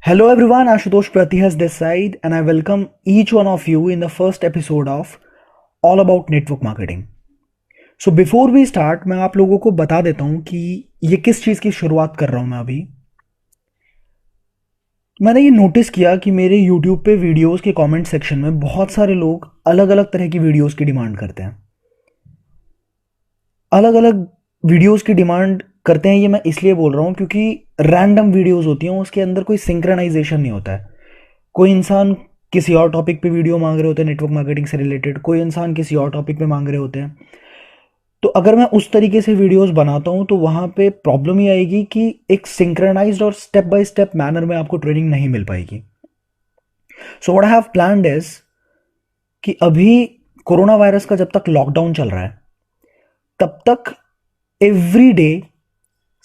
Hello everyone, Ashutosh Pratihas this side, and I welcome each one of you in the first episode of All About Network Marketing. So before we start, मैं आप लोगों को बता देता हूँ कि ये किस चीज़ की शुरुआत कर रहा हूँ मैं अभी। मैंने ये नोटिस किया कि मेरे YouTube पे वीडियोस के कमेंट सेक्शन में बहुत सारे लोग अलग अलग तरह की वीडियोस की डिमांड करते हैं। अलग अलग वीडियोस की डिमांड करते हैं, ये मैं इसलिए बोल रहा हूँ क्योंकि रैंडम वीडियोस होती हैं, उसके अंदर कोई सिंक्रोनाइजेशन नहीं होता है। कोई इंसान किसी और टॉपिक पे वीडियो मांग रहे होते हैं नेटवर्क मार्केटिंग से रिलेटेड, कोई इंसान किसी और टॉपिक पे मांग रहे होते हैं। तो अगर मैं उस तरीके से वीडियोस बनाता हूँ तो वहाँ पे प्रॉब्लम ये आएगी कि एक सिंक्रोनाइज्ड और स्टेप बाय स्टेप मैनर में आपको ट्रेनिंग नहीं मिल पाएगी। So what I have planned is कि अभी कोरोना वायरस का जब तक लॉकडाउन चल रहा है तब तक एवरी डे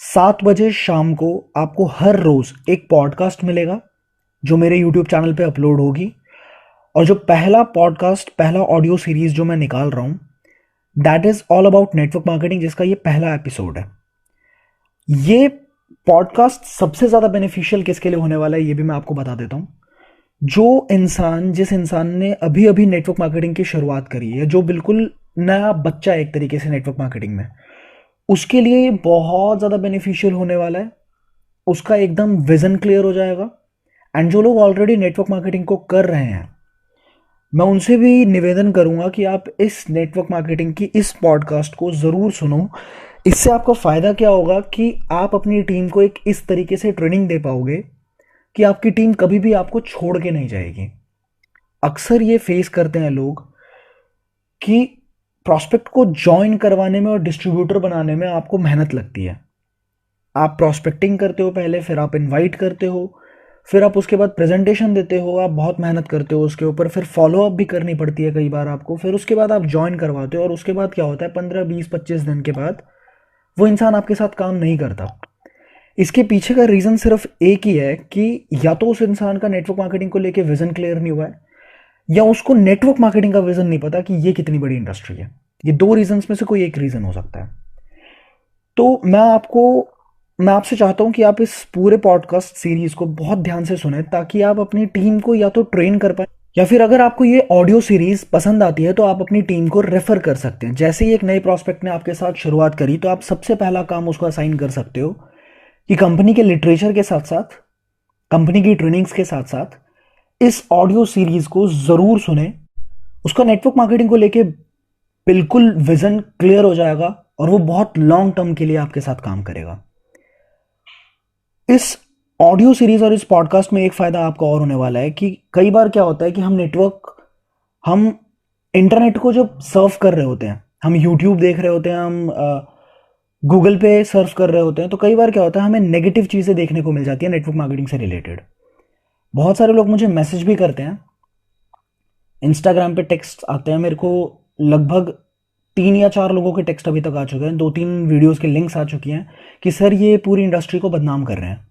7 बजे शाम को आपको हर रोज एक पॉडकास्ट मिलेगा जो मेरे यूट्यूब चैनल पे अपलोड होगी। और जो पहला पॉडकास्ट, पहला ऑडियो सीरीज जो मैं निकाल रहा हूं, that is all about network marketing, जिसका ये पहला एपिसोड है। ये पॉडकास्ट सबसे ज्यादा बेनिफिशियल किसके लिए होने वाला है ये भी मैं आपको बता देता हूं। जिस इंसान ने अभी अभी नेटवर्क मार्केटिंग की शुरुआत करी है, जो बिल्कुल नया बच्चा है एक तरीके से नेटवर्क मार्केटिंग में, उसके लिए ये बहुत ज़्यादा बेनिफिशियल होने वाला है। उसका एकदम विजन क्लियर हो जाएगा। एंड जो लोग ऑलरेडी नेटवर्क मार्केटिंग को कर रहे हैं, मैं उनसे भी निवेदन करूंगा कि आप इस नेटवर्क मार्केटिंग की इस पॉडकास्ट को ज़रूर सुनो। इससे आपका फ़ायदा क्या होगा कि आप अपनी टीम को एक इस तरीके से ट्रेनिंग दे पाओगे कि आपकी टीम कभी भी आपको छोड़ के नहीं जाएगी। अक्सर ये फेस करते हैं लोग कि प्रॉस्पेक्ट को ज्वाइन करवाने में और डिस्ट्रीब्यूटर बनाने में आपको मेहनत लगती है। आप प्रॉस्पेक्टिंग करते हो पहले, फिर आप इनवाइट करते हो, फिर आप उसके बाद प्रेजेंटेशन देते हो, आप बहुत मेहनत करते हो उसके ऊपर, फिर फॉलो अप भी करनी पड़ती है कई बार आपको, फिर उसके बाद आप ज्वाइन करवाते हो। और उसके बाद क्या होता है, 15 20 25 दिन के बाद वो इंसान आपके साथ काम नहीं करता। इसके पीछे का रीज़न सिर्फ एक ही है कि या तो उस इंसान का नेटवर्क मार्केटिंग को लेके विजन क्लियर नहीं हुआ है, या उसको नेटवर्क मार्केटिंग का विजन नहीं पता कि ये कितनी बड़ी इंडस्ट्री है। ये दो रीजंस में से कोई एक रीजन हो सकता है। तो मैं आपसे चाहता हूं कि आप इस पूरे पॉडकास्ट सीरीज को बहुत ध्यान से सुने, ताकि आप अपनी टीम को या तो ट्रेन कर पाए, या फिर अगर आपको ये ऑडियो सीरीज पसंद आती है तो आप अपनी टीम को रेफर कर सकते हैं। जैसे ही एक नए प्रोस्पेक्ट ने आपके साथ शुरुआत करी तो आप सबसे पहला काम उसको असाइन कर सकते हो कि कंपनी के लिटरेचर के साथ साथ, कंपनी की ट्रेनिंग्स के साथ साथ इस ऑडियो सीरीज को जरूर सुने। उसका नेटवर्क मार्केटिंग को लेके बिल्कुल विजन क्लियर हो जाएगा और वो बहुत लॉन्ग टर्म के लिए आपके साथ काम करेगा। इस ऑडियो सीरीज और इस पॉडकास्ट में एक फायदा आपका और होने वाला है कि कई बार क्या होता है कि हम इंटरनेट को जब सर्फ कर रहे होते हैं, हम यूट्यूब देख रहे होते हैं, हम गूगल पे सर्फ कर रहे होते हैं, तो कई बार क्या होता है, हमें नेगेटिव चीज़ें देखने को मिल जाती है नेटवर्क मार्केटिंग से रिलेटेड। बहुत सारे लोग मुझे मैसेज भी करते हैं, इंस्टाग्राम पे टेक्स्ट आते हैं मेरे को। लगभग 3 या 4 लोगों के टेक्स्ट अभी तक आ चुके हैं, 2 3 वीडियोस के लिंक्स आ चुकी हैं कि सर ये पूरी इंडस्ट्री को बदनाम कर रहे हैं।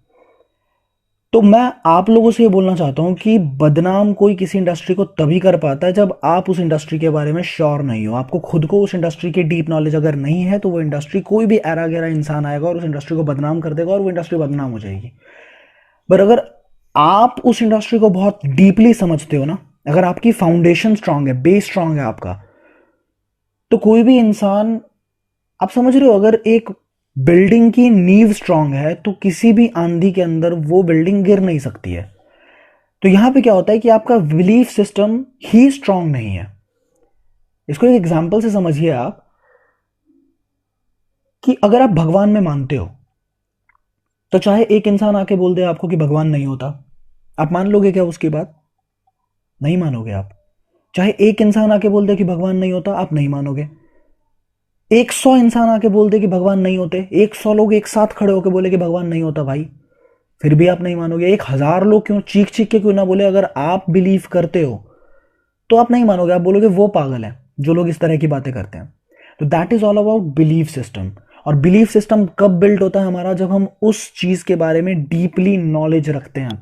तो मैं आप लोगों से ये बोलना चाहता हूँ कि बदनाम कोई किसी इंडस्ट्री को तभी कर पाता है जब आप उस इंडस्ट्री के बारे में श्योर नहीं हो। आपको खुद को उस इंडस्ट्री की डीप नॉलेज अगर नहीं है तो वो इंडस्ट्री, कोई भी एरा गैरा इंसान आएगा और उस इंडस्ट्री को बदनाम कर देगा और वो इंडस्ट्री बदनाम हो जाएगी। पर अगर आप उस इंडस्ट्री को बहुत डीपली समझते हो ना, अगर आपकी फाउंडेशन स्ट्रांग है, बेस स्ट्रांग है आपका, तो कोई भी इंसान, आप समझ रहे हो, अगर एक बिल्डिंग की नींव स्ट्रांग है तो किसी भी आंधी के अंदर वो बिल्डिंग गिर नहीं सकती है। तो यहां पे क्या होता है कि आपका बिलीफ सिस्टम ही स्ट्रांग नहीं है। इसको एक एग्जांपल से समझिए आप, कि अगर आप भगवान में मानते हो तो चाहे एक इंसान आके बोल दे आपको कि भगवान नहीं होता, आप मान लोगे क्या उसकी बात? नहीं मानोगे आप। चाहे एक इंसान आके बोल दे कि भगवान नहीं होता, आप नहीं मानोगे। 100 इंसान आके बोल दे कि भगवान नहीं होते, 100 लोग एक साथ खड़े होके बोले कि भगवान नहीं होता भाई, फिर भी आप नहीं मानोगे। 1000 लोग क्यों चीख चीख के क्यों ना बोले, अगर आप बिलीव करते हो तो आप नहीं मानोगे। आप बोलोगे वो पागल है जो लोग इस तरह की बातें करते हैं। तो that is all about belief system. और बिलीफ सिस्टम कब बिल्ड होता है हमारा? जब हम उस चीज के बारे में डीपली नॉलेज रखते हैं।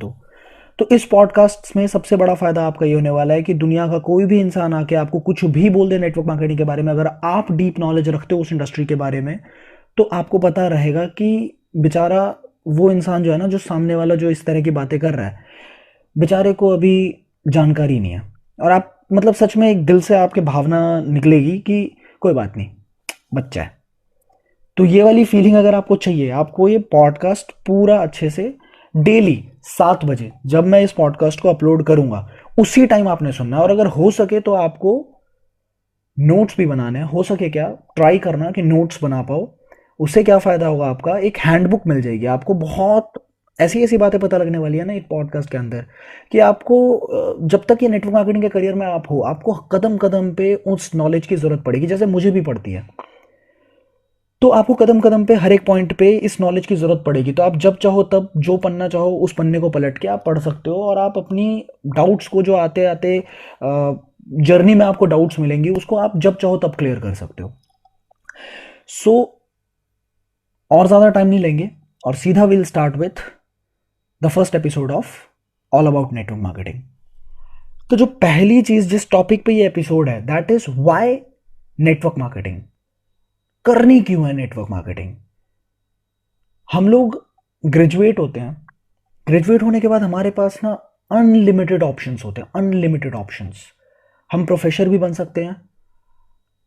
तो इस पॉडकास्ट में सबसे बड़ा फायदा आपका ये होने वाला है कि दुनिया का कोई भी इंसान आके आपको कुछ भी बोल दे नेटवर्क मार्केटिंग के बारे में, अगर आप डीप नॉलेज रखते हो उस इंडस्ट्री के बारे में, तो आपको पता रहेगा कि बेचारा वो इंसान जो है ना, जो सामने वाला जो इस तरह की बातें कर रहा है, बेचारे को अभी जानकारी नहीं है। और आप मतलब सच में एक दिल से आपके भावना निकलेगी कि कोई बात नहीं, बच्चा है। तो ये वाली फीलिंग अगर आपको चाहिए, आपको ये पॉडकास्ट पूरा अच्छे से डेली 7 बजे जब मैं इस पॉडकास्ट को अपलोड करूंगा उसी टाइम आपने सुनना है। और अगर हो सके तो आपको नोट्स भी बनाने हैं, हो सके क्या ट्राई करना कि नोट्स बना पाओ। उससे क्या फ़ायदा होगा, आपका एक हैंडबुक मिल जाएगी आपको। बहुत ऐसी ऐसी बातें पता लगने वाली है ना एक पॉडकास्ट के अंदर कि आपको जब तक ये नेटवर्क मार्केटिंग के करियर में आप हो, आपको कदम कदम पे उस नॉलेज की ज़रूरत पड़ेगी, जैसे मुझे भी पड़ती है। तो आपको कदम कदम पे हर एक पॉइंट पे इस नॉलेज की ज़रूरत पड़ेगी। तो आप जब चाहो तब जो पन्ना चाहो उस पन्ने को पलट के आप पढ़ सकते हो, और आप अपनी डाउट्स को, जो आते आते जर्नी में आपको डाउट्स मिलेंगी, उसको आप जब चाहो तब क्लियर कर सकते हो। सो और ज़्यादा टाइम नहीं लेंगे और सीधा will start with the first episode of all about network marketing. तो जो पहली चीज़ जिस टॉपिक पे ये एपिसोड है, that is why network marketing. करनी क्यों है नेटवर्क मार्केटिंग? हम लोग ग्रेजुएट होते हैं, ग्रेजुएट होने के बाद हमारे पास ना अनलिमिटेड ऑप्शंस होते हैं, अनलिमिटेड ऑप्शंस। हम प्रोफेसर भी बन सकते हैं,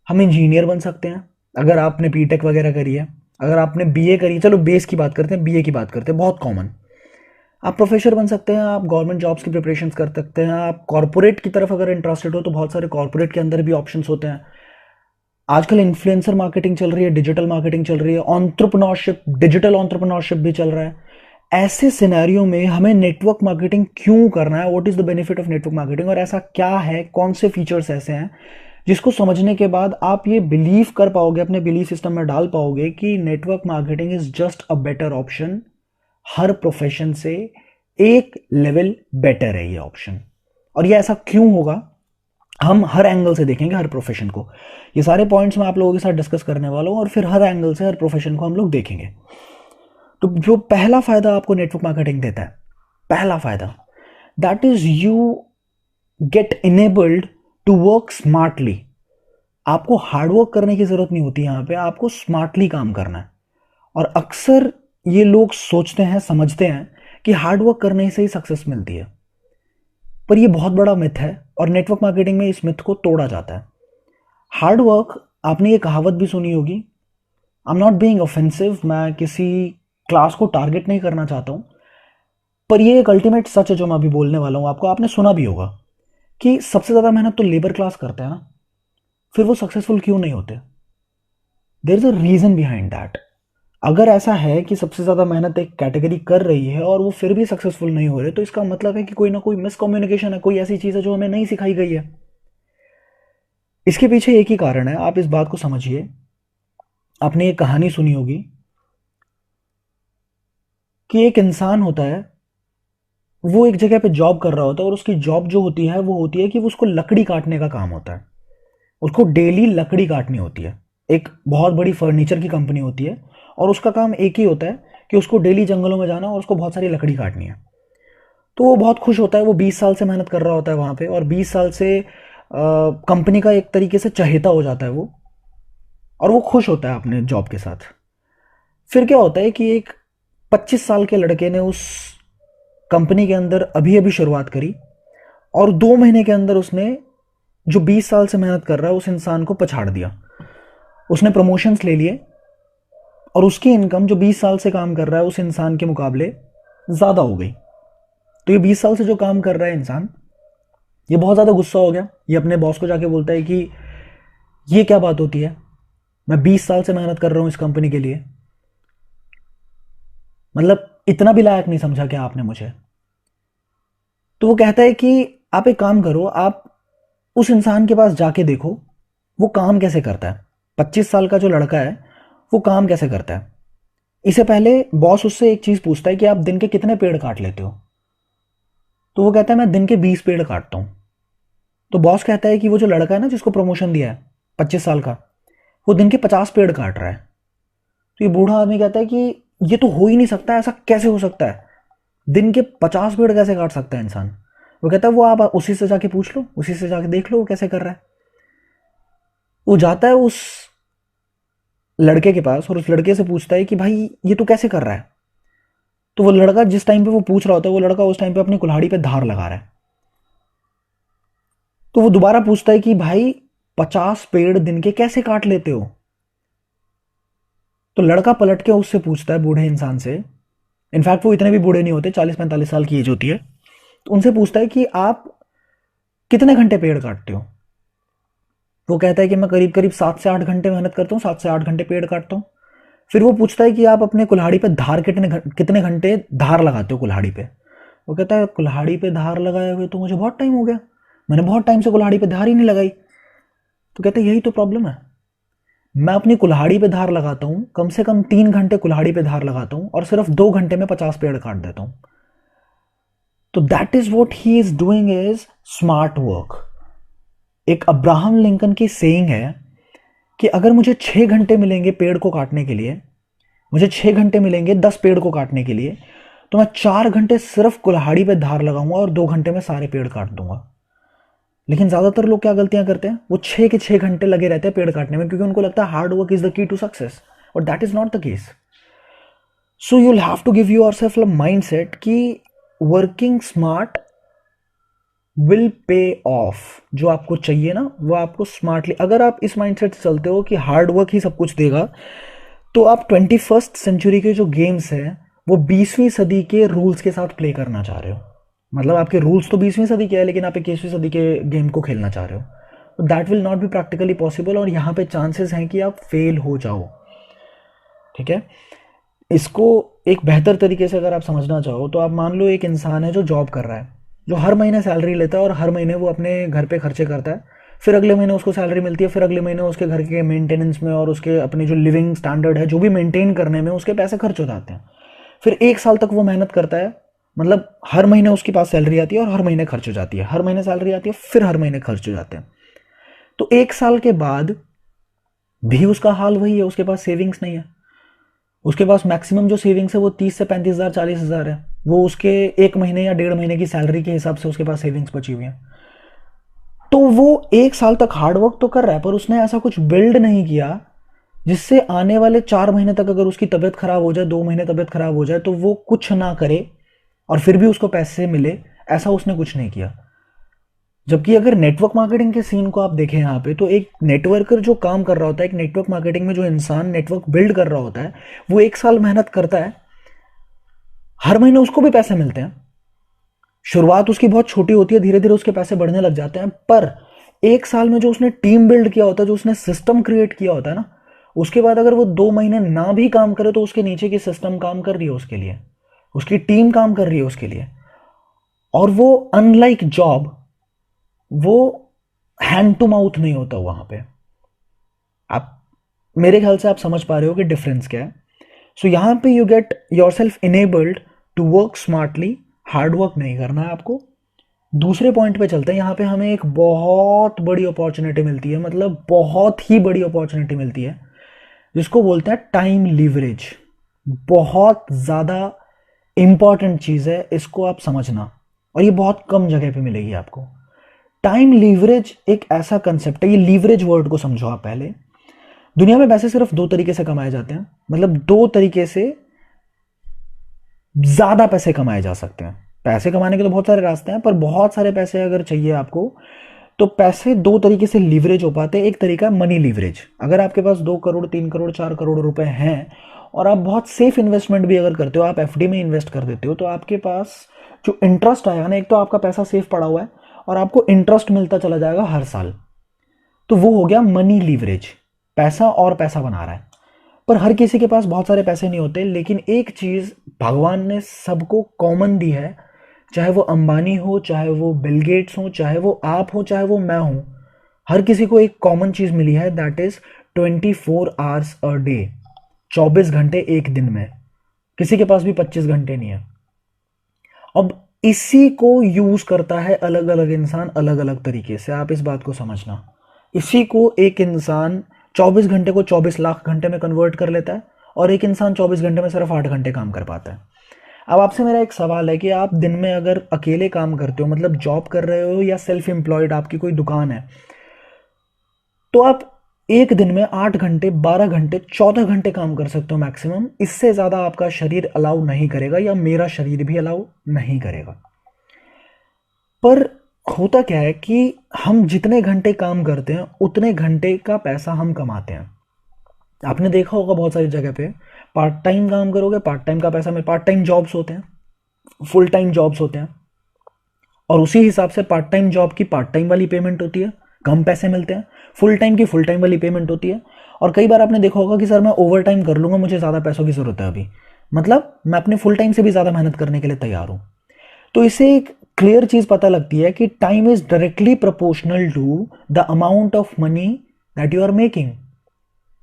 हम इंजीनियर बन सकते हैं अगर आपने बीटेक वगैरह करी है। अगर आपने बीए करी, चलो बेस की बात करते हैं, बीए की बात करते हैं, बहुत कॉमन। आप प्रोफेसर बन सकते हैं, आप गवर्नमेंट जॉब्स की प्रिपरेशन कर सकते हैं, आप कॉर्पोरेट की तरफ अगर इंटरेस्टेड हो तो बहुत सारे कॉर्पोरेट के अंदर भी ऑप्शंस होते हैं। आजकल इन्फ्लुएंसर मार्केटिंग चल रही है, डिजिटल मार्केटिंग चल रही है, एंटरप्रेन्योरशिप, डिजिटल एंटरप्रेन्योरशिप भी चल रहा है। ऐसे सिनेरियो में हमें नेटवर्क मार्केटिंग क्यों करना है, what is the benefit of network marketing, और ऐसा क्या है, कौन से फीचर्स ऐसे हैं जिसको समझने के बाद आप ये बिलीव कर पाओगे, अपने बिलीफ सिस्टम में डाल पाओगे कि network marketing is just a better option. Her profession से एक लेवल बेटर है ये ऑप्शन। और ये ऐसा क्यों होगा, हम हर एंगल से देखेंगे हर प्रोफेशन को। ये सारे पॉइंट्स मैं आप लोगों के साथ डिस्कस करने वाला हूँ, और फिर हर एंगल से हर प्रोफेशन को हम लोग देखेंगे। तो जो पहला फायदा आपको नेटवर्क मार्केटिंग देता है, पहला फायदा, that is you get enabled to work smartly. आपको हार्डवर्क करने की जरूरत नहीं होती, यहां पे आपको स्मार्टली काम करना है। और अक्सर ये लोग सोचते हैं, समझते हैं कि हार्डवर्क करने से ही सक्सेस मिलती है, पर यह बहुत बड़ा मिथ है, और नेटवर्क मार्केटिंग में इस मिथ को तोड़ा जाता है। हार्डवर्क, आपने ये कहावत भी सुनी होगी, I am not being offensive, मैं किसी क्लास को टारगेट नहीं करना चाहता हूं, पर ये एक अल्टीमेट सच है जो मैं अभी बोलने वाला हूं आपको। आपने सुना भी होगा कि सबसे ज्यादा मेहनत तो लेबर क्लास करते हैं ना, फिर वो सक्सेसफुल क्यों नहीं होते? There is a reason behind that. अगर ऐसा है कि सबसे ज्यादा मेहनत एक कैटेगरी कर रही है और वो फिर भी सक्सेसफुल नहीं हो रहे, तो इसका मतलब है कि कोई ना कोई मिसकम्युनिकेशन है, कोई ऐसी चीज है जो हमें नहीं सिखाई गई है। इसके पीछे एक ही कारण है, आप इस बात को समझिए। आपने एक कहानी सुनी होगी कि एक इंसान होता है, वो एक जगह पे जॉब कर रहा होता है, और उसकी जॉब जो होती है वो होती है कि वो उसको लकड़ी काटने का काम होता है। उसको डेली लकड़ी काटनी होती है। एक बहुत बड़ी फर्नीचर की कंपनी होती है, और उसका काम एक ही होता है कि उसको डेली जंगलों में जाना और उसको बहुत सारी लकड़ी काटनी है। तो वो बहुत खुश होता है, वो 20 साल से मेहनत कर रहा होता है वहाँ पे, और 20 साल से कंपनी का एक तरीके से चहेता हो जाता है वो, और वो खुश होता है अपने जॉब के साथ। फिर क्या होता है कि एक 25 साल के लड़के ने उस कंपनी के अंदर अभी अभी शुरुआत करी, और 2 महीने के अंदर उसने जो 20 साल से मेहनत कर रहा है उस इंसान को पछाड़ दिया। उसने प्रमोशंस ले लिए, और उसकी इनकम जो 20 साल से काम कर रहा है उस इंसान के मुकाबले ज़्यादा हो गई। तो ये 20 साल से जो काम कर रहा है इंसान, ये बहुत ज़्यादा गुस्सा हो गया। ये अपने बॉस को जाके बोलता है कि ये क्या बात होती है, मैं 20 साल से मेहनत कर रहा हूँ इस कंपनी के लिए, मतलब इतना भी लायक नहीं समझा क्या आपने मुझे? तो वो कहता है कि आप एक काम करो, आप उस इंसान के पास जाके देखो वो काम कैसे करता है। 25 साल का जो लड़का है वो काम कैसे करता है। इससे पहले बॉस उससे एक चीज़ पूछता है कि आप दिन के कितने पेड़ काट लेते हो? तो वो कहता है मैं दिन के 20 पेड़ काटता हूँ। तो बॉस कहता है कि वो जो लड़का है ना जिसको प्रमोशन दिया है 25 साल का, वो दिन के 50 पेड़ काट रहा है। तो ये बूढ़ा आदमी कहता है कि ये तो हो ही नहीं सकता, ऐसा कैसे हो सकता है, दिन के 50 पेड़ कैसे काट सकता है इंसान? वो कहता है वो आप उसी से जाके पूछ लो, उसी से जाके देख लो वो कैसे कर रहा है। वो जाता है उस लड़के के पास और उस लड़के से पूछता है कि भाई ये तू कैसे कर रहा है? तो वो लड़का जिस टाइम पे वो पूछ रहा होता है, वो लड़का उस टाइम पे अपनी कुल्हाड़ी पे धार लगा रहा है। तो वो दोबारा पूछता है कि भाई 50 पेड़ दिन के कैसे काट लेते हो? तो लड़का पलट के उससे पूछता है, बूढ़े इंसान से, इनफैक्ट वो इतने भी बूढ़े नहीं होते, 40-45 साल की एज होती है, तो उनसे पूछता है कि आप कितने घंटे पेड़ काटते हो? वो कहता है कि मैं करीब करीब 7 से 8 घंटे मेहनत करता हूँ, 7 से 8 घंटे पेड़ काटता हूँ। फिर वो पूछता है कि आप अपने कुल्हाड़ी पे धार कितने घंटे धार लगाते हो कुल्हाड़ी पे? वो कहता है कुल्हाड़ी पे धार लगाए हुए तो मुझे बहुत टाइम हो गया, मैंने बहुत टाइम से कुल्हाड़ी पे धार ही नहीं लगाई। तो कहते हैं यही तो प्रॉब्लम है, मैं अपनी कुल्हाड़ी पे धार लगाता हूँ, कम से कम 3 घंटे कुल्हाड़ी पे धार लगाता हूँ, और सिर्फ 2 घंटे में 50 पेड़ काट देता हूँ। तो that is what he is doing is smart work. एक अब्राहम लिंकन की सेइंग है कि अगर मुझे 6 घंटे मिलेंगे पेड़ को काटने के लिए, मुझे 6 घंटे मिलेंगे 10 पेड़ को काटने के लिए, तो मैं 4 घंटे सिर्फ कुल्हाड़ी पे धार लगाऊंगा और 2 घंटे में सारे पेड़ काट दूंगा। लेकिन ज्यादातर लोग क्या गलतियां करते हैं, वो 6 के 6 घंटे लगे रहते हैं पेड़ काटने में, क्योंकि उनको लगता है hard work is the key to success, but that is not the case. So you will have to give yourself a mindset कि working smart will pay off. जो आपको चाहिए ना वो आपको स्मार्टली, अगर आप इस माइंडसेट से चलते हो कि हार्ड वर्क ही सब कुछ देगा, तो आप 21st सेंचुरी के जो गेम्स हैं वो 20वीं सदी के रूल्स के साथ प्ले करना चाह रहे हो। मतलब आपके रूल्स तो 20वीं सदी के हैं, लेकिन आप 21वीं सदी के गेम को खेलना चाह रहे हो, तो that will not be practically possible, और यहाँ पे चांसेस हैं कि आप फेल हो जाओ। ठीक है, इसको एक बेहतर तरीके से अगर आप समझना चाहो तो आप मान लो एक इंसान है जो जॉब कर रहा है, जो हर महीने सैलरी लेता है और हर महीने वो अपने घर पे खर्चे करता है, फिर अगले महीने उसको सैलरी मिलती है, फिर अगले महीने उसके घर के मेंटेनेंस में और उसके अपनी जो लिविंग स्टैंडर्ड है जो भी मेंटेन करने में उसके पैसे खर्च हो जाते हैं। फिर 1 साल तक वो मेहनत करता है, मतलब हर महीने उसके पास सैलरी आती है और हर महीने खर्च हो जाती है, हर महीने सैलरी आती है फिर हर महीने खर्च हो जाते हैं। तो 1 साल के बाद भी उसका हाल वही है, उसके पास सेविंग्स नहीं है। उसके पास मैक्सिमम जो सेविंग्स है वो 30 से 35 हज़ार 40 हज़ार है, वो उसके 1 महीने या 1.5 महीने की सैलरी के हिसाब से उसके पास सेविंग्स बची हुई है। तो वो 1 साल तक हार्ड वर्क तो कर रहा है, पर उसने ऐसा कुछ बिल्ड नहीं किया जिससे आने वाले 4 महीने तक अगर उसकी तबीयत खराब हो जाए, 2 महीने तबीयत खराब हो जाए, तो वो कुछ ना करे और फिर भी उसको पैसे मिले। ऐसा उसने कुछ नहीं किया। जबकि अगर नेटवर्क मार्केटिंग के सीन को आप देखें यहाँ पे, तो एक नेटवर्कर जो काम कर रहा होता है, एक नेटवर्क मार्केटिंग में जो इंसान नेटवर्क बिल्ड कर रहा होता है, वो 1 साल मेहनत करता है, हर महीने उसको भी पैसे मिलते हैं। शुरुआत उसकी बहुत छोटी होती है, धीरे धीरे उसके पैसे बढ़ने लग जाते हैं, पर 1 साल में जो उसने टीम बिल्ड किया होता है, जो उसने सिस्टम क्रिएट किया होता है ना, उसके बाद अगर वो 2 महीने ना भी काम करे तो उसके नीचे की सिस्टम काम कर रही है उसके लिए, उसकी टीम काम कर रही है उसके लिए। और वो अनलाइक जॉब, वो हैंड टू माउथ नहीं होता वहां पे। आप, मेरे ख्याल से आप समझ पा रहे हो कि डिफरेंस क्या है। सो यहाँ पे you get yourself enabled to work smartly, hard work नहीं करना है आपको। दूसरे पॉइंट पे चलते हैं। यहाँ पे हमें एक बहुत बड़ी अपॉर्चुनिटी मिलती है, मतलब बहुत ही बड़ी अपॉर्चुनिटी मिलती है, जिसको बोलते हैं टाइम लीवरेज। बहुत ज़्यादा इंपॉर्टेंट चीज़ है, इसको आप समझना, और ये बहुत कम जगह पे मिलेगी आपको। टाइम लीवरेज एक ऐसा कंसेप्ट है, ये लीवरेज वर्ड को समझो आप पहले। दुनिया में पैसे सिर्फ 2 तरीके से कमाए जाते हैं, मतलब 2 तरीके से ज़्यादा पैसे कमाए जा सकते हैं। पैसे कमाने के तो बहुत सारे रास्ते हैं, पर बहुत सारे पैसे अगर चाहिए आपको, तो पैसे 2 तरीके से लीवरेज हो पाते हैं। एक तरीका है मनी लीवरेज। अगर आपके पास 2 करोड़ 3 करोड़ 4 करोड़ रुपए हैं और आप बहुत सेफ इन्वेस्टमेंट भी अगर करते हो, आप एफडी में इन्वेस्ट कर देते हो, तो आपके पास जो इंटरेस्ट आएगा ना, एक तो आपका पैसा सेफ पड़ा हुआ है और आपको इंटरेस्ट मिलता चला जाएगा हर साल, तो वो हो गया मनी लीवरेज। पैसा और पैसा बना रहा है। पर हर किसी के पास बहुत सारे पैसे नहीं होते, लेकिन एक चीज भगवान ने सबको कॉमन दी है, चाहे वो अंबानी हो, चाहे वो बिल गेट्स हो, चाहे वो आप हो, चाहे वो मैं हूं, हर किसी को एक कॉमन चीज मिली है, that is 24 hours a day, 24 घंटे एक दिन में। किसी के पास भी 25 घंटे नहीं है। अब इसी को यूज करता है अलग अलग इंसान अलग अलग तरीके से, आप इस बात को समझना। इसी को एक इंसान 24 घंटे को 24 लाख घंटे में कन्वर्ट कर लेता है, और एक इंसान 24 घंटे में सिर्फ 8 घंटे काम कर पाता है। अब आपसे मेरा एक सवाल है कि आप दिन में अगर अकेले काम करते हो, मतलब जॉब कर रहे हो या सेल्फ एम्प्लॉयड, आपकी कोई दुकान है, तो आप एक दिन में 8 घंटे, 12 घंटे, 14 घंटे काम कर सकते हो मैक्सिमम। इससे ज़्यादा आपका शरीर अलाउ नहीं करेगा, या मेरा शरीर भी अलाउ नहीं करेगा। पर होता क्या है कि हम जितने घंटे काम करते हैं उतने घंटे का पैसा हम कमाते हैं। आपने देखा होगा बहुत सारी जगह पे, पार्ट टाइम काम करोगे पार्ट टाइम का पैसा मिल, पार्ट टाइम जॉब्स होते हैं, फुल टाइम जॉब्स होते हैं, और उसी हिसाब से पार्ट टाइम जॉब की पार्ट टाइम वाली पेमेंट होती है, कम पैसे मिलते हैं। फुल टाइम की फुल टाइम वाली पेमेंट होती है। और कई बार आपने देखा होगा कि सर मैं ओवर टाइम कर लूंगा, मुझे ज़्यादा पैसों की ज़रूरत है अभी, मतलब मैं अपने फुल टाइम से भी ज़्यादा मेहनत करने के लिए तैयार हूँ। तो इससे एक क्लियर चीज़ पता लगती है कि time is directly proportional to the amount of money that you are making.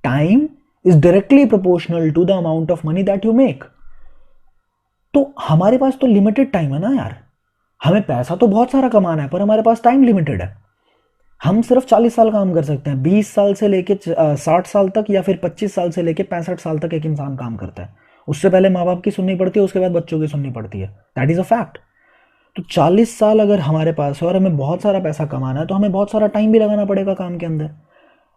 Time is directly proportional to the amount of money that you make. तो हमारे पास तो लिमिटेड टाइम है ना यार, हमें पैसा तो बहुत सारा कमाना है, पर हमारे पास टाइम लिमिटेड है। हम सिर्फ 40 साल काम कर सकते हैं, 20 साल से लेके 60 साल तक, या फिर 25 साल से लेके 65 साल तक एक इंसान काम करता है। उससे पहले माँ बाप की सुननी पड़ती है, उसके बाद बच्चों की सुननी पड़ती है। That is a fact. तो 40 साल अगर हमारे पास है और हमें बहुत सारा पैसा कमाना है, तो हमें बहुत सारा टाइम भी लगाना पड़ेगा काम के अंदर।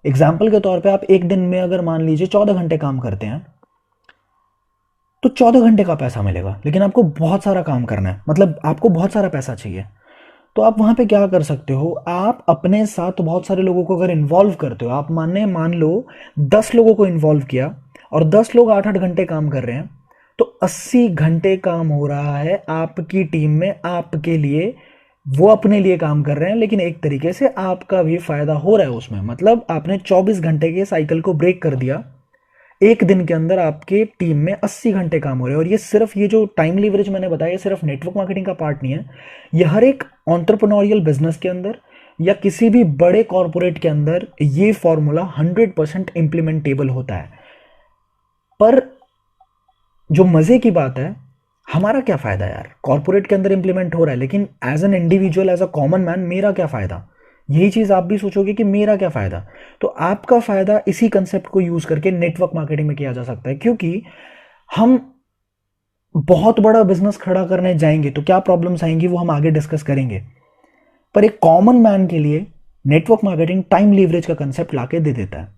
एग्जाम्पल के तौर पे आप एक दिन में अगर मान लीजिए 14 घंटे काम करते हैं, तो 14 घंटे का पैसा मिलेगा, लेकिन आपको बहुत सारा काम करना है, मतलब आपको बहुत सारा पैसा चाहिए। तो आप वहां पे क्या कर सकते हो, आप अपने साथ बहुत सारे लोगों को अगर इन्वॉल्व करते हो, आप मान लो 10 लोगों को इन्वॉल्व किया, और 10 लोग 8-8 घंटे काम कर रहे हैं, तो 80 घंटे काम हो रहा है आपकी टीम में आपके लिए। वो अपने लिए काम कर रहे हैं, लेकिन एक तरीके से आपका भी फायदा हो रहा है उसमें, मतलब आपने 24 घंटे के साइकिल को ब्रेक कर दिया। एक दिन के अंदर आपके टीम में 80 घंटे काम हो रहे हैं। और ये सिर्फ, ये जो टाइम लीवरेज मैंने बताया, ये सिर्फ नेटवर्क मार्केटिंग का पार्ट नहीं है, ये हर एक ऑन्टरप्रनोरियल बिजनेस के अंदर या किसी भी बड़े कॉरपोरेट के अंदर ये फॉर्मूला 100% इंप्लीमेंटेबल होता है। पर जो मजे की बात है, हमारा क्या फायदा यार, कॉरपोरेट के अंदर इंप्लीमेंट हो रहा है, लेकिन as an individual, as a common man, मेरा क्या फायदा। यही चीज आप भी सोचोगे कि मेरा क्या फायदा। तो आपका फायदा इसी कंसेप्ट को यूज करके नेटवर्क मार्केटिंग में किया जा सकता है, क्योंकि हम बहुत बड़ा बिजनेस खड़ा करने जाएंगे तो क्या प्रॉब्लम्स आएंगी वो हम आगे डिस्कस करेंगे। पर एक कॉमन मैन के लिए नेटवर्क मार्केटिंग टाइम लीवरेज का कंसेप्ट लाके दे देता है।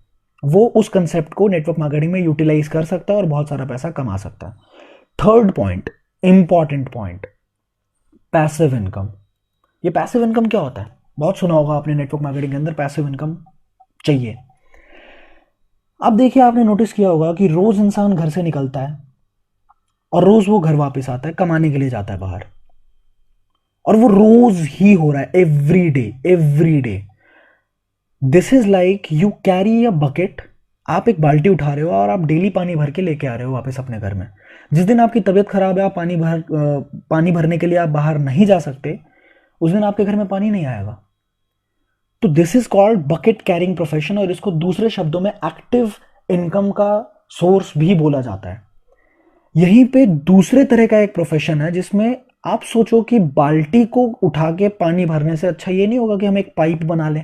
वो उस कंसेप्ट को नेटवर्क मार्केटिंग में यूटिलाइज कर सकता है और बहुत सारा पैसा कमा सकता है। Third point, important point, passive income. ये पैसिव इनकम क्या होता है, बहुत सुना होगा आपने नेटवर्क मार्केटिंग के अंदर पैसिव इनकम चाहिए। अब देखिए, आपने नोटिस किया होगा कि रोज इंसान घर से निकलता है और रोज वो घर वापस आता है, कमाने के लिए जाता है बाहर, और वो रोज ही हो रहा है, every day every day. This is like you carry a bucket, आप एक बाल्टी उठा रहे हो और आप डेली पानी भर के लेके आ रहे हो वापस अपने घर में। जिस दिन आपकी तबीयत खराब है, आप पानी भरने के लिए आप बाहर नहीं जा सकते, उस दिन आपके घर में पानी नहीं आएगा। तो this is called bucket carrying profession, और इसको दूसरे शब्दों में एक्टिव इनकम का सोर्स भी बोला जाता है। यहीं पे दूसरे तरह का एक प्रोफेशन है जिसमें आप सोचो कि बाल्टी को उठा के पानी भरने से अच्छा ये नहीं होगा कि हम एक पाइप बना लें।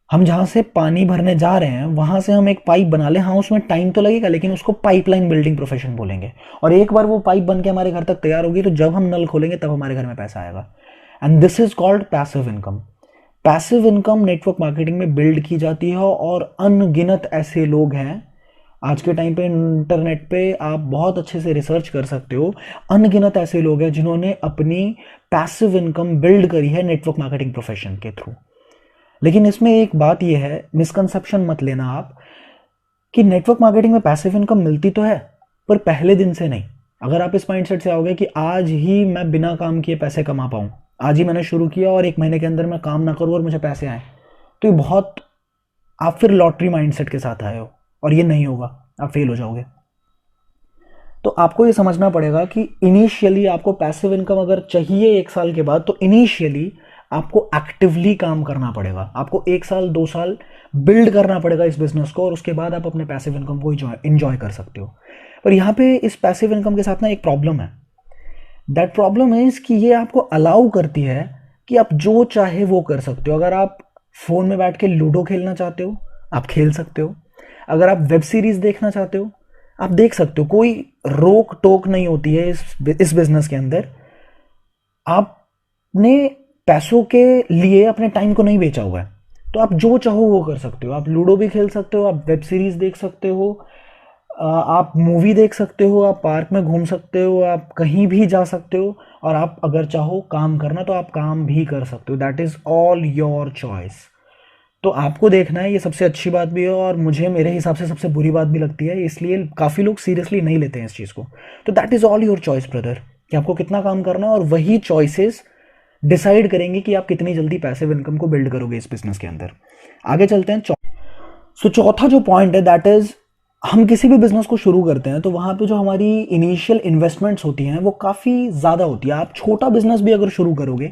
हम जहां से पानी भरने जा रहे हैं वहां से हम एक पाइप बना लें। हाँ, उसमें टाइम तो लगेगा, लेकिन उसको पाइपलाइन बिल्डिंग प्रोफेशन बोलेंगे। और एक बार वो पाइप बन के हमारे घर तक तैयार होगी, तो जब हम नल खोलेंगे तब हमारे घर में पैसा आएगा। And this is called passive income. Passive income network marketing में बिल्ड की जाती है, और अनगिनत ऐसे लोग हैं आज के टाइम पे, इंटरनेट पे आप बहुत अच्छे से रिसर्च कर सकते हो, अनगिनत ऐसे लोग हैं जिन्होंने अपनी पैसिव इनकम बिल्ड करी है नेटवर्क मार्केटिंग प्रोफेशन के थ्रू। लेकिन इसमें एक बात यह है, मिसकंसेप्शन मत लेना आप, कि नेटवर्क मार्केटिंग में पैसिव इनकम मिलती तो है, पर पहले दिन से नहीं। अगर आप इस माइंडसेट से आओगे कि आज ही मैं बिना काम किए पैसे कमा पाऊं, आज ही मैंने शुरू किया और 1 महीने के अंदर मैं काम ना करूं और मुझे पैसे आए, तो ये बहुत, आप फिर लॉटरी माइंडसेट के साथ आए हो, और ये नहीं होगा, आप फेल हो जाओगे। तो आपको ये समझना पड़ेगा कि इनिशियली आपको पैसिव इनकम अगर चाहिए 1 साल के बाद, तो इनिशियली आपको एक्टिवली काम करना पड़ेगा। आपको 1 साल 2 साल बिल्ड करना पड़ेगा इस बिजनेस को, और उसके बाद आप अपने पैसिव इनकम को इंजॉय कर सकते हो। पर यहाँ पे इस पैसिव इनकम के साथ ना एक प्रॉब्लम है। दैट प्रॉब्लम इज कि ये आपको अलाउ करती है कि आप जो चाहे वो कर सकते हो। अगर आप फोन में बैठ के लूडो खेलना चाहते हो, आप खेल सकते हो। अगर आप वेब सीरीज देखना चाहते हो, आप देख सकते हो, कोई रोक टोक नहीं होती है इस बिजनेस के अंदर। आपने पैसों के लिए अपने टाइम को नहीं बेचा हुआ है। तो आप जो चाहो वो कर सकते हो। आप लूडो भी खेल सकते हो, आप वेब सीरीज़ देख सकते हो, आप मूवी देख सकते हो, आप पार्क में घूम सकते हो, आप कहीं भी जा सकते हो, और आप अगर चाहो काम करना तो आप काम भी कर सकते हो। That is all your choice. तो आपको देखना है, ये सबसे अच्छी बात भी है और मुझे मेरे हिसाब से सबसे बुरी बात भी लगती है, इसलिए काफ़ी लोग सीरियसली नहीं लेते हैं इस चीज़ को। तो that is all your choice brother, कि आपको कितना काम करना है, और वही चॉइसेस डिसाइड करेंगे कि आप कितनी जल्दी पैसिव इनकम को बिल्ड करोगे इस बिजनेस के अंदर। आगे चलते हैं। सो चौथा जो पॉइंट है दैट इज़, हम किसी भी बिजनेस को शुरू करते हैं तो वहाँ पे जो हमारी इनिशियल इन्वेस्टमेंट्स होती हैं वो काफ़ी ज़्यादा होती है। आप छोटा बिजनेस भी अगर शुरू करोगे,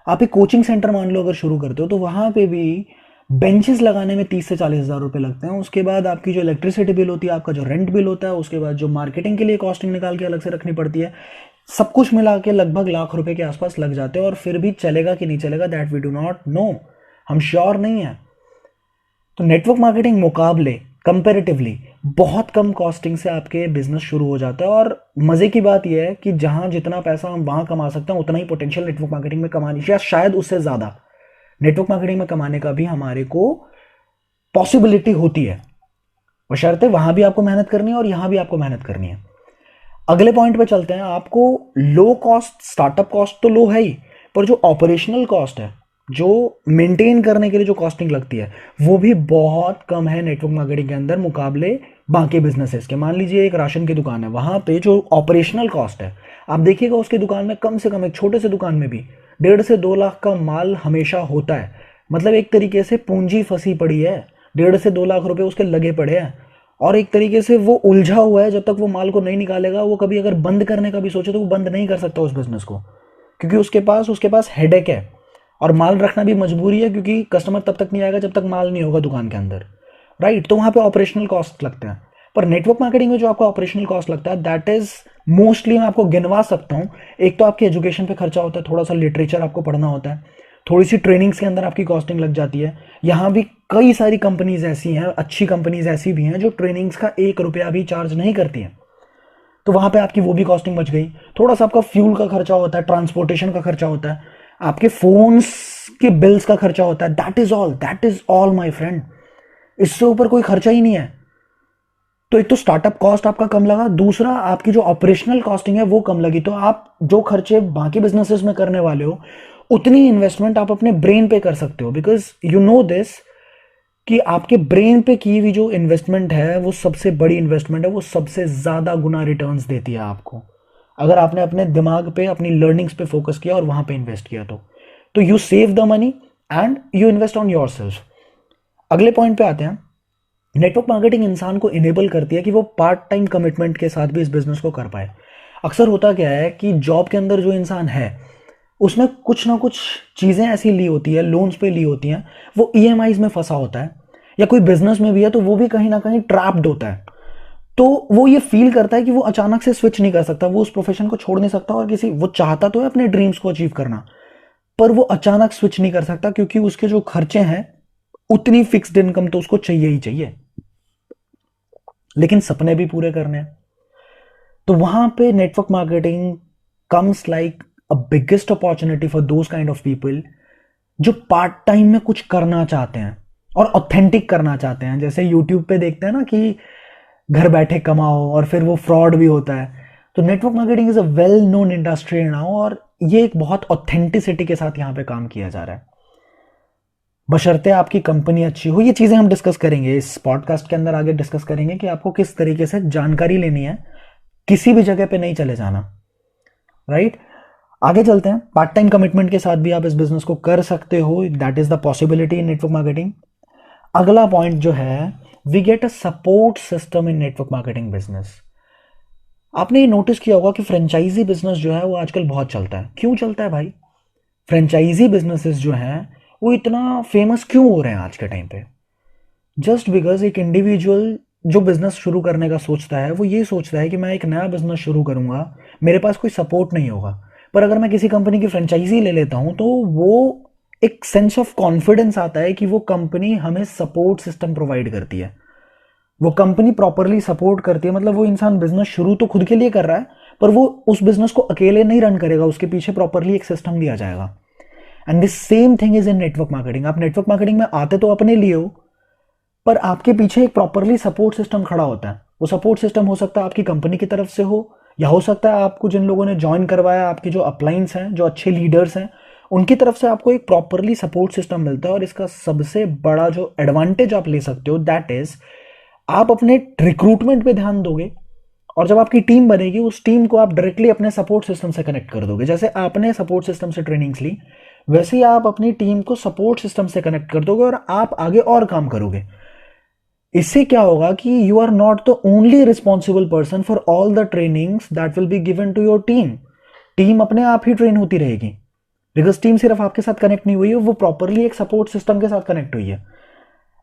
आप एक कोचिंग सेंटर मान लो अगर शुरू करते हो, तो वहाँ पे भी बेंचेस लगाने में 30 से 40 हज़ार रुपये लगते हैं। उसके बाद आपकी जो इलेक्ट्रिसिटी बिल होती है, आपका जो रेंट बिल होता है, उसके बाद जो मार्केटिंग के लिए कॉस्टिंग निकाल के अलग से रखनी पड़ती है, सब कुछ मिला के लगभग लाख रुपए के आसपास लग जाते हैं। और फिर भी चलेगा कि नहीं चलेगा, that we do not know, हम श्योर नहीं है। तो नेटवर्क मार्केटिंग मुकाबले कंपैरेटिवली बहुत कम कॉस्टिंग से आपके बिजनेस शुरू हो जाता है। और मज़े की बात यह है कि जहाँ जितना पैसा हम वहाँ कमा सकते हैं, उतना ही पोटेंशियल नेटवर्क मार्केटिंग में कमाने, या शायद उससे ज़्यादा नेटवर्क मार्केटिंग में कमाने का भी हमारे को पॉसिबिलिटी होती है, बशर्ते वहाँ भी आपको मेहनत करनी है और यहाँ भी आपको मेहनत करनी है। अगले पॉइंट पे चलते हैं। आपको लो कॉस्ट, स्टार्टअप कॉस्ट तो लो है ही, पर जो ऑपरेशनल कॉस्ट है, जो मेंटेन करने के लिए जो कॉस्टिंग लगती है, वो भी बहुत कम है नेटवर्क मार्केटिंग के अंदर मुकाबले बाकी बिजनेसेस के। मान लीजिए एक राशन की दुकान है, वहाँ पे जो ऑपरेशनल कॉस्ट है, आप देखिएगा उसकी दुकान में कम से कम, एक छोटे से दुकान में भी 1.5 से 2 लाख का माल हमेशा होता है। मतलब एक तरीके से पूंजी फंसी पड़ी है, 1.5 से 2 लाख रुपए उसके लगे पड़े हैं, और एक तरीके से वो उलझा हुआ है। जब तक वो माल को नहीं निकालेगा, वो कभी अगर बंद करने का भी सोचे तो वो बंद नहीं कर सकता उस बिजनेस को, क्योंकि उसके पास हेडेक है। और माल रखना भी मजबूरी है, क्योंकि कस्टमर तब तक नहीं आएगा जब तक माल नहीं होगा दुकान के अंदर, राइट। तो वहाँ पे ऑपरेशनल कॉस्ट लगते हैं। पर नेटवर्क मार्केटिंग में जो आपको ऑपरेशनल कॉस्ट लगता है, दैट इज मोस्टली, मैं आपको गिनवा सकता हूँ। एक तो आपकी एजुकेशन पे खर्चा होता है, थोड़ा सा लिटरेचर आपको पढ़ना होता है, थोड़ी सी ट्रेनिंग्स के अंदर आपकी कॉस्टिंग लग जाती है। यहाँ भी कई सारी कंपनीज ऐसी हैं, अच्छी कंपनीज ऐसी भी हैं जो ट्रेनिंग्स का 1 रुपया भी चार्ज नहीं करती हैं, तो वहाँ पे आपकी वो भी कॉस्टिंग बच गई। थोड़ा सा आपका फ्यूल का खर्चा होता है, ट्रांसपोर्टेशन का खर्चा होता है, आपके फोन्स के बिल्स का खर्चा होता है। That is all my friend, इससे ऊपर कोई खर्चा ही नहीं है। तो एक तो स्टार्टअप कॉस्ट आपका कम लगा, दूसरा आपकी जो ऑपरेशनल कॉस्टिंग है वो कम लगी। तो आप जो खर्चे बाकी बिजनेसेस में करने वाले हो, उतनी इन्वेस्टमेंट आप अपने ब्रेन पे कर सकते हो, बिकॉज यू नो दिस, कि आपके ब्रेन पे की हुई जो इन्वेस्टमेंट है वो सबसे बड़ी इन्वेस्टमेंट है, वो सबसे ज़्यादा गुना रिटर्न्स देती है आपको, अगर आपने अपने दिमाग पे, अपनी लर्निंग्स पे फोकस किया और वहाँ पे इन्वेस्ट किया तो you save the money and you invest on your self. अगले पॉइंट पे आते हैं। नेटवर्क मार्केटिंग इंसान को इनेबल करती है कि वो पार्ट टाइम कमिटमेंट के साथ भी इस बिजनेस को कर पाए। अक्सर होता क्या है कि जॉब के अंदर जो इंसान है, उसने कुछ ना कुछ चीज़ें ऐसी ली होती है, लोन्स पे ली होती हैं, वो ईएमआईज में फंसा होता है, या कोई बिजनेस में भी है तो वो भी कहीं ना कहीं ट्रैप्ड होता है। तो वो ये फील करता है कि वो अचानक से स्विच नहीं कर सकता, वो उस प्रोफेशन को छोड़ नहीं सकता, और वो चाहता तो है अपने ड्रीम्स को अचीव करना, पर वो अचानक स्विच नहीं कर सकता, क्योंकि उसके जो खर्चे हैं, उतनी फिक्स्ड इनकम तो उसको चाहिए ही चाहिए, लेकिन सपने भी पूरे करने हैं। तो वहां पे network marketing comes like a biggest opportunity for those kind of people जो पार्ट टाइम में कुछ करना चाहते हैं और ऑथेंटिक करना चाहते हैं। जैसे यूट्यूब पे देखते हैं ना कि घर बैठे कमाओ, और फिर वो फ्रॉड भी होता है। तो network marketing is a well known industry now, और ये एक बहुत ऑथेंटिसिटी के साथ यहाँ पे काम किया जा रहा है, बशर्ते आपकी कंपनी अच्छी हो। ये चीज़ें हम डिस्कस करेंगे इस पॉडकास्ट के अंदर, आगे डिस्कस करेंगे कि आपको किस तरीके से जानकारी लेनी है, किसी भी जगह पे नहीं चले जाना, राइट। आगे चलते हैं। पार्ट टाइम कमिटमेंट के साथ भी आप इस बिजनेस को कर सकते हो, that is the possibility in network marketing. अगला पॉइंट जो है, we get a support system in network marketing business. आपने ये नोटिस किया होगा कि फ्रेंचाइजी बिजनेस जो है वो आजकल बहुत चलता है। क्यों चलता है भाई? फ्रेंचाइजी बिजनेसेस जो हैं वो इतना फेमस क्यों हो रहे हैं आज के टाइम पे? जस्ट बिकॉज एक इंडिविजुअल जो बिजनेस शुरू करने का सोचता है, वो ये सोचता है कि मैं एक नया बिजनेस शुरू करूंगा, मेरे पास कोई सपोर्ट नहीं होगा। पर अगर मैं किसी कंपनी की फ्रेंचाइजी ले लेता हूं, तो वो एक सेंस ऑफ कॉन्फिडेंस आता है कि वो कंपनी हमें सपोर्ट सिस्टम प्रोवाइड करती है, वो कंपनी प्रॉपरली सपोर्ट करती है। मतलब वो इंसान बिजनेस शुरू तो खुद के लिए कर रहा है, पर वो उस बिजनेस को अकेले नहीं रन करेगा, उसके पीछे प्रॉपरली एक सिस्टम दिया जाएगा। And this same thing is in network marketing. आप नेटवर्क मार्केटिंग में आते तो अपने लिए हो, पर आपके पीछे एक प्रॉपरली सपोर्ट सिस्टम खड़ा होता है। वो सपोर्ट सिस्टम हो सकता है आपकी कंपनी की तरफ से हो, या हो सकता है आपको जिन लोगों ने ज्वाइन करवाया, आपके जो अपलाइंस हैं, जो अच्छे लीडर्स हैं, उनकी तरफ से आपको एक प्रॉपरली सपोर्ट सिस्टम मिलता है। और इसका सबसे बड़ा जो एडवांटेज आप ले सकते हो दैट इज आप अपने रिक्रूटमेंट पे ध्यान दोगे, और जब आपकी टीम बनेगी उस टीम को आप डायरेक्टली अपने सपोर्ट सिस्टम से कनेक्ट कर दोगे। जैसे आपने सपोर्ट सिस्टम से ट्रेनिंग्स ली, वैसे ही आप अपनी टीम को सपोर्ट सिस्टम से कनेक्ट कर दोगे और आप आगे और काम करोगे। इससे क्या होगा कि you are not the only responsible person for all the trainings that will be given to your team. Team अपने आप ही ट्रेन होती रहेगी, बिकॉज टीम सिर्फ आपके साथ कनेक्ट नहीं हुई है, वो प्रॉपरली एक सपोर्ट सिस्टम के साथ कनेक्ट हुई है।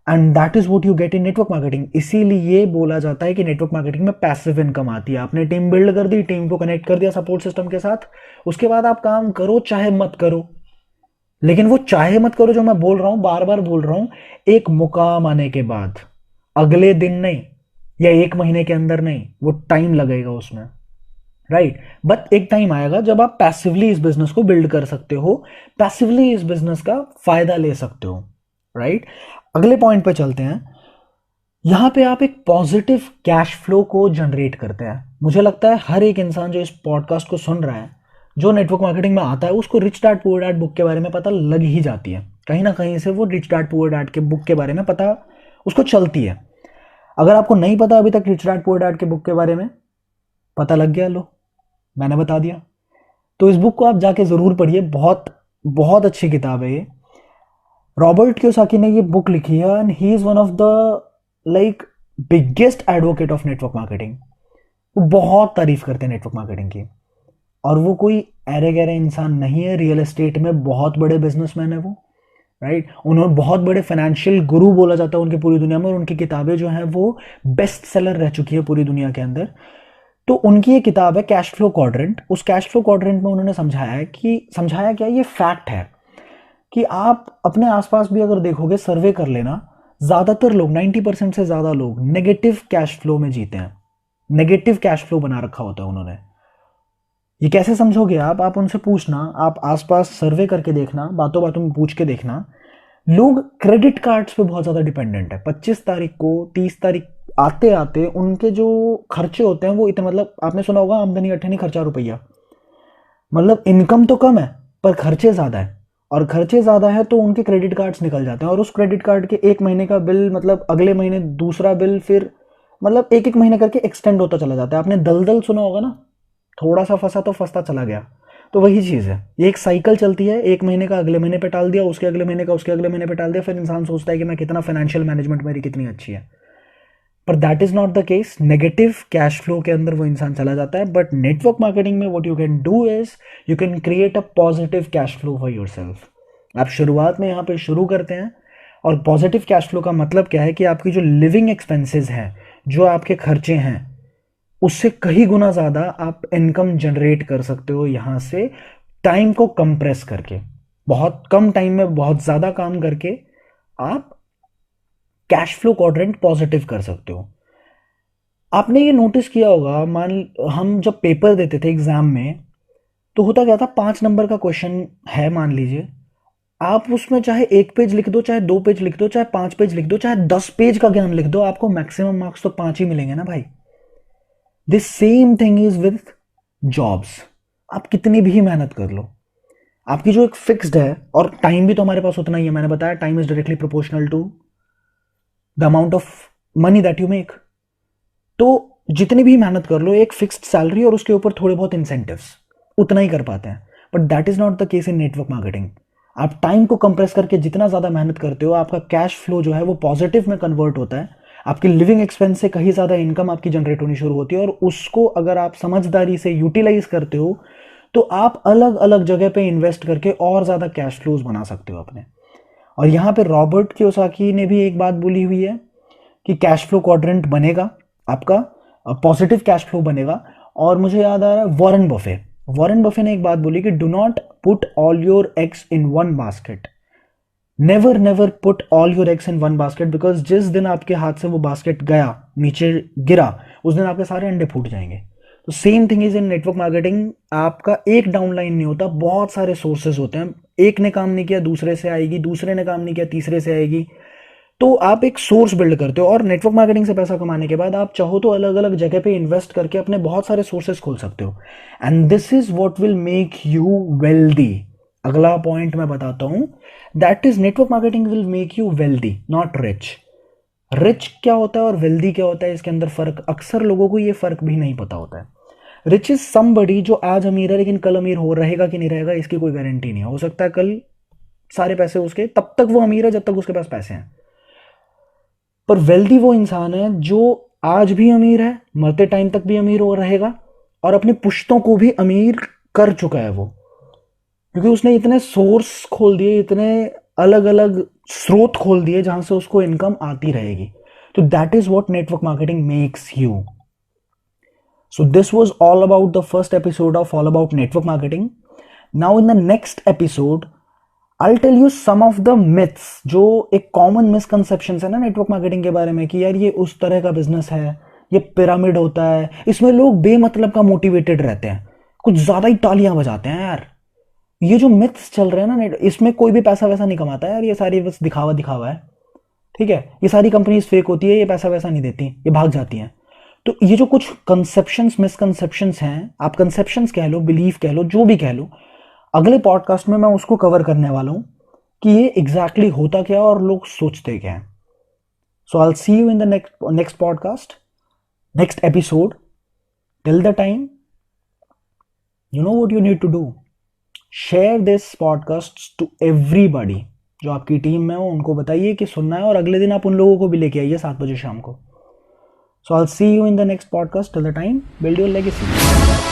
And that is what you get in network marketing. इसीलिए बोला जाता है कि नेटवर्क मार्केटिंग में पैसिव इनकम आती है। आपने टीम बिल्ड कर दी, टीम को कनेक्ट कर दिया सपोर्ट सिस्टम के साथ, उसके बाद आप काम करो चाहे मत करो। लेकिन वो चाहे मत करो जो मैं बोल रहा हूं, बार बार बोल रहा हूं, एक मुकाम आने के बाद, अगले दिन नहीं, या एक महीने के अंदर नहीं, वो टाइम लगेगा उसमें, राइट। बट एक टाइम आएगा जब आप पैसिवली इस बिजनेस को बिल्ड कर सकते हो, पैसिवली इस बिजनेस का फायदा ले सकते हो, राइट। अगले पॉइंट पे चलते हैं। यहां पे आप एक पॉजिटिव कैश फ्लो को जनरेट करते हैं। मुझे लगता है हर एक इंसान जो इस पॉडकास्ट को सुन रहा है, जो नेटवर्क मार्केटिंग में आता है, उसको rich dad poor dad book के बारे में पता लग ही जाती है। कहीं ना कहीं से वो रिच डैड पुअर डैड के बुक के बारे में पता उसको चलती है। अगर आपको नहीं पता अभी तक रिच डैड पुअर डैड के बुक के बारे में, पता लग गया, लो मैंने बता दिया। तो इस बुक को आप जाके ज़रूर पढ़िए, बहुत बहुत अच्छी किताब है ये। रॉबर्ट कियोसाकी ने ये बुक लिखी है and he is one of the like biggest advocate of network marketing. वो बहुत तारीफ करते हैं नेटवर्क मार्केटिंग की, और वो कोई अरे गहरे इंसान नहीं है। रियल एस्टेट में बहुत बड़े बिजनेसमैन है वो, राइट। उन्होंने बहुत बड़े फाइनेंशियल गुरु बोला जाता है उनकी पूरी दुनिया में, और उनकी किताबें जो हैं वो बेस्ट सेलर रह चुकी है पूरी दुनिया के अंदर। तो उनकी ये किताब है कैश फ्लो क्वाड्रेंट। उस कैश फ्लो क्वाड्रेंट में उन्होंने समझाया क्या, ये फैक्ट है कि आप अपने आसपास भी अगर देखोगे, सर्वे कर लेना, ज़्यादातर लोग 90% से ज़्यादा लोग नेगेटिव कैश फ्लो में जीते हैं। नेगेटिव कैश फ्लो बना रखा होता है उन्होंने। ये कैसे समझोगे आप उनसे पूछना, आप आसपास सर्वे करके देखना, बातों बातों में पूछ के देखना, लोग क्रेडिट कार्ड्स पे बहुत ज़्यादा डिपेंडेंट है। 25 तारीख को 30 तारीख आते आते उनके जो खर्चे होते हैं वो इतने, मतलब आपने सुना होगा आमदनी अठनी खर्चा रुपया, मतलब इनकम तो कम है पर खर्चे ज़्यादा है, और खर्चे ज़्यादा है तो उनके क्रेडिट कार्ड्स निकल जाते हैं, और उस क्रेडिट कार्ड के एक महीने का बिल, मतलब अगले महीने दूसरा बिल, फिर मतलब एक एक महीने करके एक्सटेंड होता चला जाता है। आपने दलदल सुना होगा ना, थोड़ा सा फंसा तो फंसता चला गया। तो वही चीज़ है, ये एक साइकिल चलती है। एक महीने का अगले महीने पे टाल दिया, उसके अगले महीने का उसके अगले महीने पे टाल दिया, फिर इंसान सोचता है कि मैं कितना फाइनेंशियल मैनेजमेंट मेरी कितनी अच्छी है, पर that is not the case. Negative cash flow के अंदर वो इंसान चला जाता है। बट नेटवर्क मार्केटिंग में what you can do is you can create a positive cash flow for yourself. आप शुरुआत में यहाँ पे शुरू करते हैं, और पॉजिटिव कैश फ्लो का मतलब क्या है कि आपकी जो लिविंग एक्सपेंसेस हैं, जो आपके खर्चे हैं, उससे कहीं गुना ज़्यादा आप इनकम जनरेट कर सकते हो यहाँ से, टाइम को कंप्रेस करके। बहुत कम टाइम में बहुत ज़्यादा काम करके आप कैश फ्लो क्वाड्रेंट पॉजिटिव कर सकते हो। आपने ये नोटिस किया होगा, हम जब पेपर देते थे एग्जाम में, तो होता क्या था, 5 नंबर का क्वेश्चन है मान लीजिए, आप उसमें चाहे 1 पेज लिख दो, चाहे 2 पेज लिख दो, चाहे 5 पेज लिख दो, चाहे 10 पेज का ज्ञान लिख दो, आपको मैक्सिमम मार्क्स तो 5 ही मिलेंगे ना भाई। This same thing is with jobs. आप कितनी भी मेहनत कर लो, आपकी जो एक फिक्स्ड है, और टाइम भी तो हमारे पास उतना ही है। मैंने बताया time is directly proportional to the amount of money that you make. तो जितनी भी मेहनत कर लो, एक फिक्स्ड सैलरी और उसके ऊपर थोड़े बहुत इंसेंटिव्स, उतना ही कर पाते हैं। But that is not the case in network marketing. आप टाइम को कंप्रेस करके जितना ज़्यादा मेहनत करते हो, आपका कैश फ्लो जो है वो पॉजिटिव में कन्वर्ट होता है। आपकी लिविंग एक्सपेंस से कहीं ज़्यादा इनकम आपकी जनरेट होनी शुरू होती है, और उसको अगर आप समझदारी से यूटिलाइज करते हो तो आप अलग अलग जगह पे इन्वेस्ट करके और ज़्यादा कैश फ्लोज बना सकते हो अपने। और यहाँ पे रॉबर्ट कियोसाकी ने भी एक बात बोली हुई है कि कैश फ्लो क्वाड्रेंट बनेगा आपका, पॉजिटिव कैश फ्लो बनेगा। और मुझे याद आ रहा है वॉरेन बफे ने एक बात बोली कि do not put all your eggs in one basket. Never put all your eggs in one basket, because जिस दिन आपके हाथ से वो बास्केट गया, नीचे गिरा, उस दिन आपके सारे अंडे फूट जाएंगे। तो same thing is in network marketing. आपका एक डाउनलाइन नहीं होता, बहुत सारे सोर्सेज होते हैं। एक ने काम नहीं किया दूसरे से आएगी, दूसरे ने काम नहीं किया तीसरे से आएगी। तो आप एक सोर्स बिल्ड करते हो, और नेटवर्क मार्केटिंग से पैसा कमाने के बाद आप चाहो तो अलग अलग जगह पे इन्वेस्ट करके अपने बहुत सारे सोर्सेस खोल सकते हो, and this is what will make you wealthy. अगला पॉइंट मैं बताता हूं, that is network marketing will make you wealthy not rich. Rich क्या होता है और वेल्दी क्या होता है, इसके अंदर फर्क, अक्सर लोगों को ये फर्क भी नहीं पता होता है। रिच इज समबडी जो आज अमीर है लेकिन कल अमीर हो रहेगा कि नहीं रहेगा इसकी कोई गारंटी नहीं है, हो सकता है कल सारे पैसे उसके, तब तक वो अमीर है जब तक उसके पास पैसे हैं। पर वेल्दी वो इंसान है जो आज भी अमीर है, मरते टाइम तक भी अमीर हो रहेगा, और अपनी पुश्तों को भी अमीर कर चुका है वो, क्योंकि उसने इतने सोर्स खोल दिए, इतने अलग अलग स्रोत खोल दिए जहां से उसको इनकम आती रहेगी। तो that is what network marketing makes you. So this was all about the first episode of All About Network Marketing. Now in the next episode, I'll tell you some of the myths, जो एक common misconceptions है ना network marketing के बारे में, कि यार ये उस तरह का बिजनेस है, ये पिरामिड होता है, इसमें लोग बेमतलब का मोटिवेटेड रहते हैं, कुछ ज़्यादा ही तालियां बजाते हैं यार। ये जो मिथ्स चल रहे हैं ना इसमें कोई भी पैसा वैसा नहीं कमाता है यार, ये सारी बस दिखावा दिखावा है, ठीक है। ये सारी कंपनीज फेक होती है, ये पैसा वैसा नहीं देती, ये भाग जाती हैं। तो ये जो कुछ कंसेप्शंस मिसकंसेप्शंस हैं, आप कंसेप्शंस कह लो, बिलीफ कह लो, जो भी कह लो, अगले पॉडकास्ट में मैं उसको कवर करने वाला हूं कि ये एग्जैक्टली होता क्या और लोग सोचते क्या हैं। So I will see you in the next podcast, next episode. Till the time, you know what you need to do, share this podcast to everybody. जो आपकी टीम में हो उनको बताइए कि सुनना है, और अगले दिन आप उन लोगों को भी लेके आइए 7 बजे शाम को। So I'll see you in the next podcast. Till the time, build your legacy.